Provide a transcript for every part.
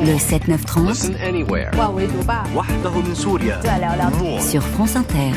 Le 7-9-30 Listen anywhere. sur France Inter.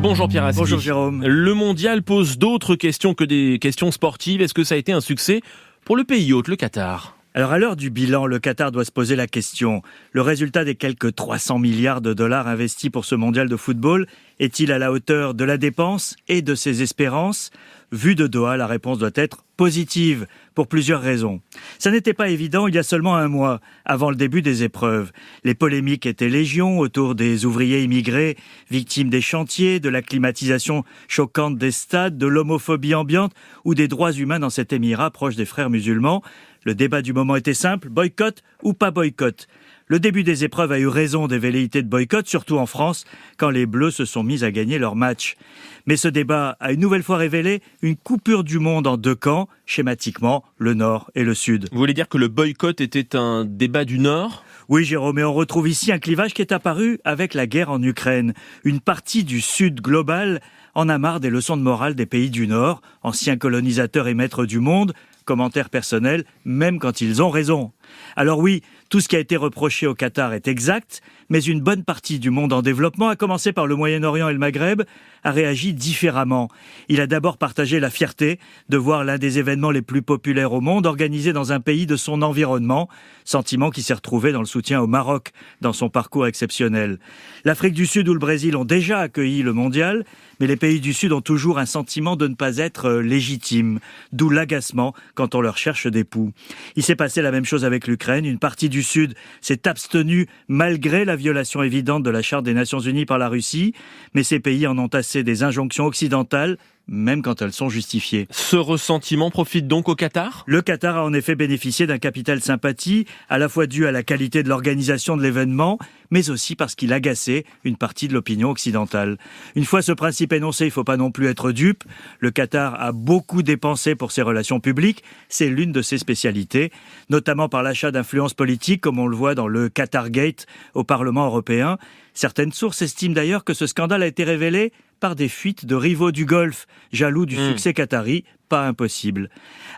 Bonjour Pierre Aski. Bonjour Jérôme. Le mondial pose d'autres questions que des questions sportives. Est-ce que ça a été un succès pour le pays hôte, le Qatar ? Alors à l'heure du bilan, le Qatar doit se poser la question. Le résultat des quelques 300 milliards de dollars investis pour ce mondial de football est-il à la hauteur de la dépense et de ses espérances ? Vu de Doha, la réponse doit être positive, pour plusieurs raisons. Ça n'était pas évident il y a seulement un mois, avant le début des épreuves. Les polémiques étaient légion autour des ouvriers immigrés, victimes des chantiers, de la climatisation choquante des stades, de l'homophobie ambiante ou des droits humains dans cet émirat proche des frères musulmans. Le débat du moment était simple, boycott ou pas boycott ? Le début des épreuves a eu raison des velléités de boycott, surtout en France, quand les Bleus se sont mis à gagner leur match. Mais ce débat a une nouvelle fois révélé une coupure du monde en deux camps, schématiquement le Nord et le Sud. Vous voulez dire que le boycott était un débat du Nord ? Oui Jérôme, et on retrouve ici un clivage qui est apparu avec la guerre en Ukraine. Une partie du Sud global en a marre des leçons de morale des pays du Nord, anciens colonisateurs et maîtres du monde, commentaires personnels, même quand ils ont raison. Alors oui, tout ce qui a été reproché au Qatar est exact, mais une bonne partie du monde en développement, à commencer par le Moyen-Orient et le Maghreb, a réagi différemment. Il a d'abord partagé la fierté de voir l'un des événements les plus populaires au monde organisé dans un pays de son environnement, sentiment qui s'est retrouvé dans le soutien au Maroc dans son parcours exceptionnel. L'Afrique du Sud ou le Brésil ont déjà accueilli le mondial, mais les pays du Sud ont toujours un sentiment de ne pas être légitimes, d'où l'agacement quand on leur cherche des poux. Il s'est passé la même chose avec l'Ukraine. Une partie du Sud s'est abstenue malgré la violation évidente de la Charte des Nations Unies par la Russie, mais ces pays en ont assez des injonctions occidentales, même quand elles sont justifiées. Ce ressentiment profite donc au Qatar ? Le Qatar a en effet bénéficié d'un capital sympathie, à la fois dû à la qualité de l'organisation de l'événement, mais aussi parce qu'il agaçait une partie de l'opinion occidentale. Une fois ce principe énoncé, il ne faut pas non plus être dupe. Le Qatar a beaucoup dépensé pour ses relations publiques, c'est l'une de ses spécialités, notamment par l'achat d'influences politiques, comme on le voit dans le Qatargate au Parlement européen. Certaines sources estiment d'ailleurs que ce scandale a été révélé par des fuites de rivaux du Golfe, jaloux du succès qatari, pas impossible.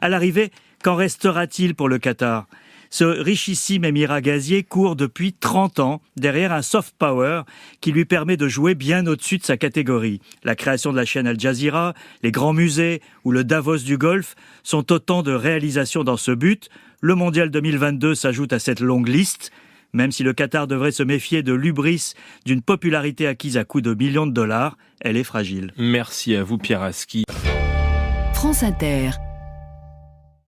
À l'arrivée, qu'en restera-t-il pour le Qatar ? Ce richissime émirat gazier court depuis 30 ans derrière un soft power qui lui permet de jouer bien au-dessus de sa catégorie. La création de la chaîne Al Jazeera, les grands musées ou le Davos du Golfe sont autant de réalisations dans ce but. Le mondial 2022 s'ajoute à cette longue liste. Même si le Qatar devrait se méfier de l'hubris d'une popularité acquise à coups de millions de dollars, elle est fragile. Merci à vous Pierre Aski. France Inter.